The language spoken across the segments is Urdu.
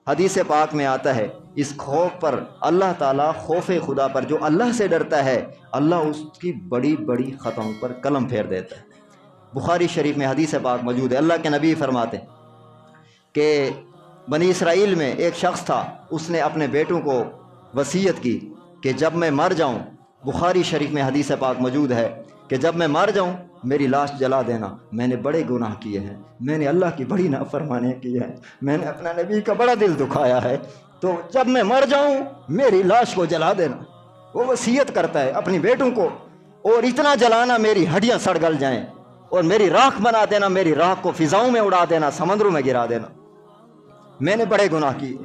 حدیث پاک میں آتا ہے اس خوف پر اللہ تعالیٰ، خوف خدا پر جو اللہ سے ڈرتا ہے، اللہ اس کی بڑی بڑی خطاؤں پر قلم پھیر دیتا ہے۔ بخاری شریف میں حدیث پاک موجود ہے، اللہ کے نبی فرماتے ہیں کہ بنی اسرائیل میں ایک شخص تھا، اس نے اپنے بیٹوں کو وصیت کی کہ جب میں مر جاؤں، بخاری شریف میں حدیث پاک موجود ہے کہ جب میں مر جاؤں میری لاش جلا دینا، میں نے بڑے گناہ کیے ہیں، میں نے اللہ کی بڑی نافرمانی کی ہے، میں نے اپنا نبی کا بڑا دل دکھایا ہے، تو جب میں مر جاؤں میری لاش کو جلا دینا۔ وہ وصیت کرتا ہے اپنی بیٹوں کو، اور اتنا جلانا میری ہڈیاں سڑ گل جائیں، اور میری راکھ بنا دینا، میری راکھ کو فضاؤں میں اڑا دینا، سمندروں میں گرا دینا، میں نے بڑے گناہ کیے۔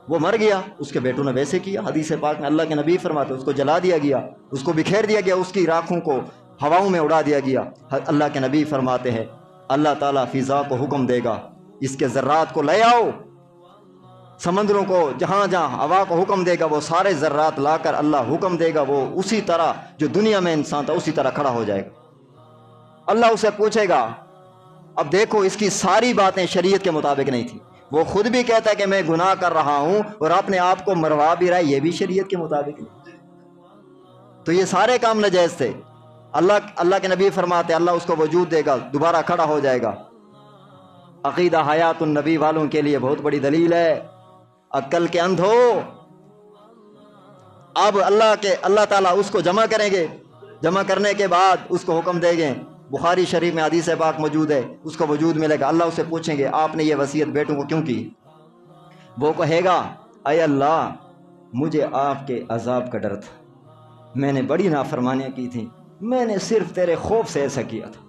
وہ مر گیا، اس کے بیٹوں نے ویسے کیا۔ حدیث پاک میں اللہ کے نبی فرماتے اس کو جلا دیا گیا، اس کو بکھیر دیا گیا، اس کی راکھوں کو ہواؤں میں اڑا دیا گیا۔ اللہ کے نبی فرماتے ہیں اللہ تعالیٰ فضا کو حکم دے گا اس کے ذرات کو لے آؤ، سمندروں کو جہاں جہاں ہوا کو حکم دے گا وہ سارے ذرات لا کر اللہ حکم دے گا، وہ اسی طرح جو دنیا میں انسان تھا اسی طرح کھڑا ہو جائے گا۔ اللہ اسے پوچھے گا، اب دیکھو اس کی ساری باتیں شریعت کے مطابق نہیں تھی، وہ خود بھی کہتا ہے کہ میں گناہ کر رہا ہوں اور اپنے آپ کو مروا بھی رہا ہے، یہ بھی شریعت کے مطابق نہیں، تو یہ سارے کام ناجائز تھے۔ اللہ کے نبی فرماتے اللہ اس کو وجود دے گا، دوبارہ کھڑا ہو جائے گا۔ عقیدہ حیات النبی والوں کے لیے بہت بڑی دلیل ہے، عقل کے اندھو۔ اب اللہ تعالیٰ اس کو جمع کریں گے، جمع کرنے کے بعد اس کو حکم دیں گے، بخاری شریف میں حدیث پاک موجود ہے، اس کو وجود ملے گا۔ اللہ اسے پوچھیں گے آپ نے یہ وصیت بیٹوں کو کیوں کی؟ وہ کہے گا اے اللہ مجھے آپ کے عذاب کا ڈر تھا، میں نے بڑی نافرمانیاں کی تھیں، میں نے صرف تیرے خوف سے ایسا کیا تھا۔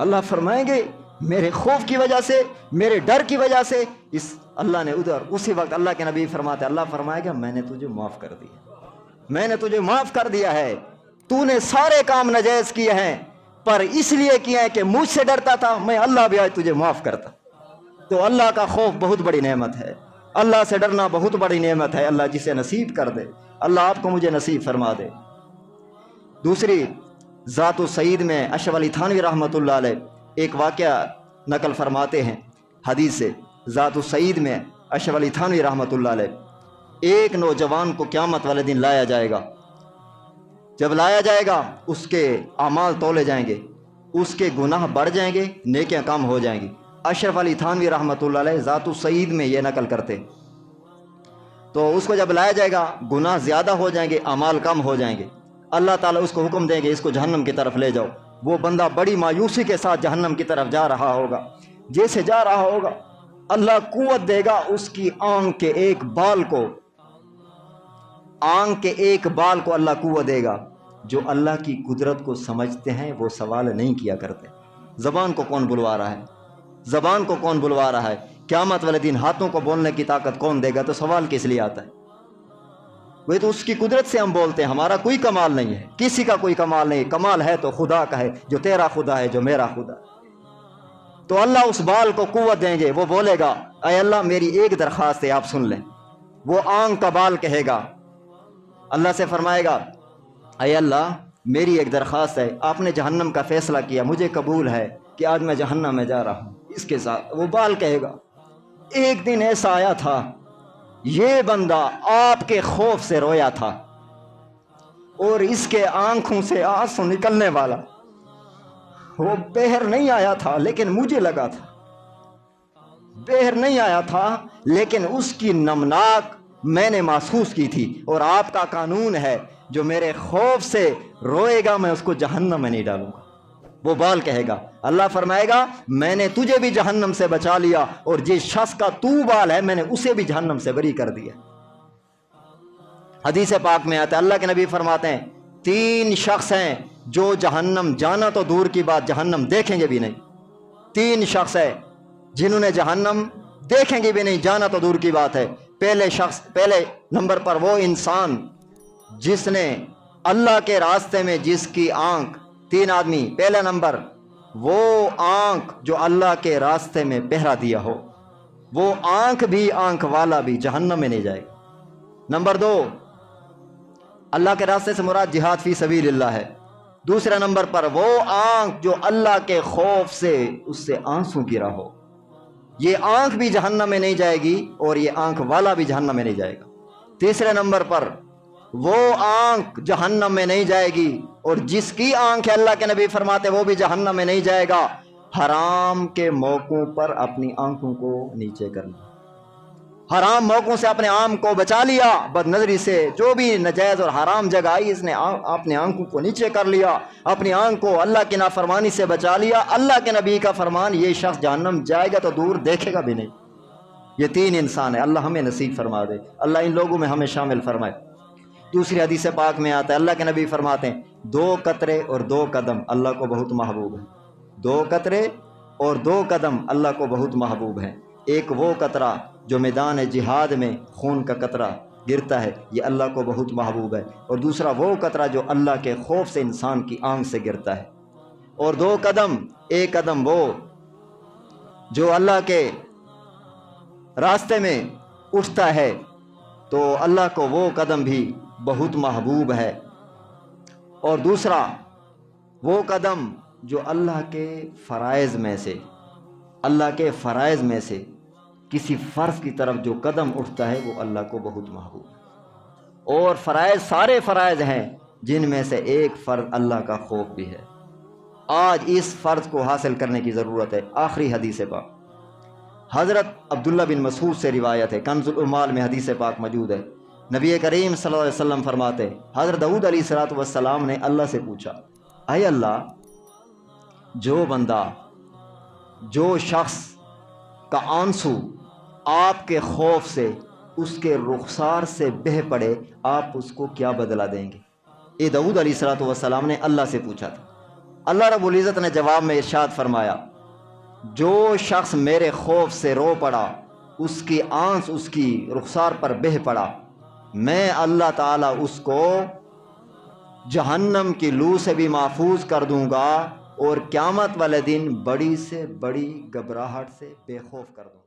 اللہ فرمائیں گے میرے خوف کی وجہ سے، میرے ڈر کی وجہ سے اللہ نے اسی وقت اللہ کے نبی فرماتے اللہ فرمائے گا میں نے تجھے معاف کر دیا، میں نے تجھے معاف کر دیا ہے، تو نے سارے کام ناجائز کیے ہیں پر اس لیے کیا ہے کہ مجھ سے ڈرتا تھا، میں اللہ بھی آج تجھے معاف کرتا۔ تو اللہ کا خوف بہت بڑی نعمت ہے، اللہ سے ڈرنا بہت بڑی نعمت ہے، اللہ جسے نصیب کر دے، اللہ آپ کو مجھے نصیب فرما دے۔ دوسری ذات السعید میں اشرف علی تھانوی رحمۃ اللہ علیہ ایک واقعہ نقل فرماتے ہیں حدیث سے، ذات السعید میں اشرف علی تھانوی رحمۃ اللہ علیہ ایک نوجوان کو قیامت والے دن لایا جائے گا، جب لایا جائے گا اس کے اعمال تولے جائیں گے، اس کے گناہ بڑھ جائیں گے، نیکیاں کم ہو جائیں گی۔ اشرف علی تھانوی رحمۃ اللہ علیہ ذات السعید میں یہ نقل کرتے، تو اس کو جب لایا جائے گا گناہ زیادہ ہو جائیں گے، اعمال کم ہو جائیں گے، اللہ تعالیٰ اس کو حکم دیں گے اس کو جہنم کی طرف لے جاؤ۔ وہ بندہ بڑی مایوسی کے ساتھ جہنم کی طرف جا رہا ہوگا، جیسے جا رہا ہوگا اللہ قوت دے گا اس کی آنکھ کے ایک بال کو، آنکھ کے ایک بال کو اللہ قوت دے گا۔ جو اللہ کی قدرت کو سمجھتے ہیں وہ سوال نہیں کیا کرتے، زبان کو کون بلوا رہا ہے، زبان کو کون بلوا رہا ہے، قیامت والے دن ہاتھوں کو بولنے کی طاقت کون دے گا، تو سوال کس لیے آتا ہے؟ وہ تو اس کی قدرت سے ہم بولتے ہیں، ہمارا کوئی کمال نہیں ہے، کسی کا کوئی کمال نہیں، کمال ہے تو خدا کا ہے، جو تیرا خدا ہے، جو میرا خدا ہے۔ تو اللہ اس بال کو قوت دیں گے، وہ بولے گا اے اللہ میری ایک درخواست ہے آپ سن لیں۔ وہ آنکھ کا بال کہے گا، اللہ سے فرمائے گا اے اللہ میری ایک درخواست ہے، آپ نے جہنم کا فیصلہ کیا، مجھے قبول ہے کہ آج میں جہنم میں جا رہا ہوں۔ اس کے ساتھ وہ بال کہے گا ایک دن ایسا آیا تھا یہ بندہ آپ کے خوف سے رویا تھا اور اس کے آنکھوں سے آنسو نکلنے والا، وہ بہر نہیں آیا تھا لیکن مجھے لگا تھا، بہر نہیں آیا تھا لیکن اس کی نمناک میں نے محسوس کی تھی، اور آپ کا قانون ہے جو میرے خوف سے روئے گا میں اس کو جہنم میں نہیں ڈالوں گا۔ وہ بال کہے گا، اللہ فرمائے گا میں نے تجھے بھی جہنم سے بچا لیا اور جس شخص کا تو بال ہے میں نے اسے بھی جہنم سے بری کر دیا۔ حدیث پاک میں آتا ہے اللہ کے نبی فرماتے ہیں 3 شخص ہیں جو جہنم جانا تو دور کی بات جہنم دیکھیں گے بھی نہیں، 3 شخص ہیں جنہوں نے جہنم دیکھیں گے بھی نہیں، جانا تو دور کی بات ہے۔ پہلے نمبر پر وہ انسان جس نے اللہ کے راستے میں جس کی آنکھ، 3 آدمی، پہلا نمبر وہ آنکھ جو اللہ کے راستے میں پہرا دیا ہو، وہ آنکھ بھی آنکھ والا بھی جہنم میں نہیں جائے گا۔ نمبر 2 اللہ کے راستے سے مراد جہاد فی سبیل اللہ ہے۔ دوسرا نمبر پر وہ آنکھ جو اللہ کے خوف سے اس سے آنسو گرا ہو، یہ آنکھ بھی جہنم میں نہیں جائے گی اور یہ آنکھ والا بھی جہنم میں نہیں جائے گا۔ تیسرے نمبر پر وہ آنکھ جہنم میں نہیں جائے گی اور جس کی آنکھ ہے، اللہ کے نبی فرماتے وہ بھی جہنم میں نہیں جائے گا، حرام کے موقعوں پر اپنی آنکھوں کو نیچے کرنا، حرام موقعوں سے اپنے آنکھ کو بچا لیا، بد نظری سے جو بھی نجائز اور حرام جگہ آئی اس نے اپنے آنکھوں کو نیچے کر لیا، اپنی آنکھ کو اللہ کی نافرمانی سے بچا لیا۔ اللہ کے نبی کا فرمان، یہ شخص جہنم جائے گا تو دور دیکھے گا بھی نہیں۔ یہ تین انسان ہے، اللہ ہمیں نصیب فرما دے، اللہ ان لوگوں میں ہمیں شامل فرمائے۔ دوسری حدیث پاک میں آتا ہے، اللہ کے نبی فرماتے ہیں 2 قطرے اور 2 قدم اللہ کو بہت محبوب ہے۔ 2 قطرے اور 2 قدم اللہ کو بہت محبوب ہے۔ ایک وہ قطرہ جو میدان جہاد میں خون کا قطرہ گرتا ہے، یہ اللہ کو بہت محبوب ہے، اور دوسرا وہ قطرہ جو اللہ کے خوف سے انسان کی آنکھ سے گرتا ہے۔ اور 2 قدم، ایک قدم وہ جو اللہ کے راستے میں اٹھتا ہے تو اللہ کو وہ قدم بھی بہت محبوب ہے، اور دوسرا وہ قدم جو اللہ کے فرائض میں سے، اللہ کے فرائض میں سے کسی فرض کی طرف جو قدم اٹھتا ہے وہ اللہ کو بہت محبوب ہے۔ اور فرائض سارے فرائض ہیں، جن میں سے ایک فرض اللہ کا خوف بھی ہے۔ آج اس فرض کو حاصل کرنے کی ضرورت ہے۔ آخری حدیث پاک حضرت عبداللہ بن مسعود سے روایت ہے، کنز العمال میں حدیث پاک موجود ہے۔ نبی کریم صلی اللہ علیہ وسلم فرماتے، حضرت داؤد علیہ السلام نے اللہ سے پوچھا، اے اللہ، جو بندہ، جو شخص کا آنسو آپ کے خوف سے اس کے رخسار سے بہہ پڑے، آپ اس کو کیا بدلہ دیں گے؟ یہ داؤد علیہ السلام نے اللہ سے پوچھا تھا۔ اللہ رب العزت نے جواب میں ارشاد فرمایا، جو شخص میرے خوف سے رو پڑا، اس کی آنس اس کی رخسار پر بہہ پڑا، میں اللہ تعالیٰ اس کو جہنم کی لو سے بھی محفوظ کر دوں گا، اور قیامت والے دن بڑی سے بڑی گھبراہٹ سے بے خوف کر دوں گا۔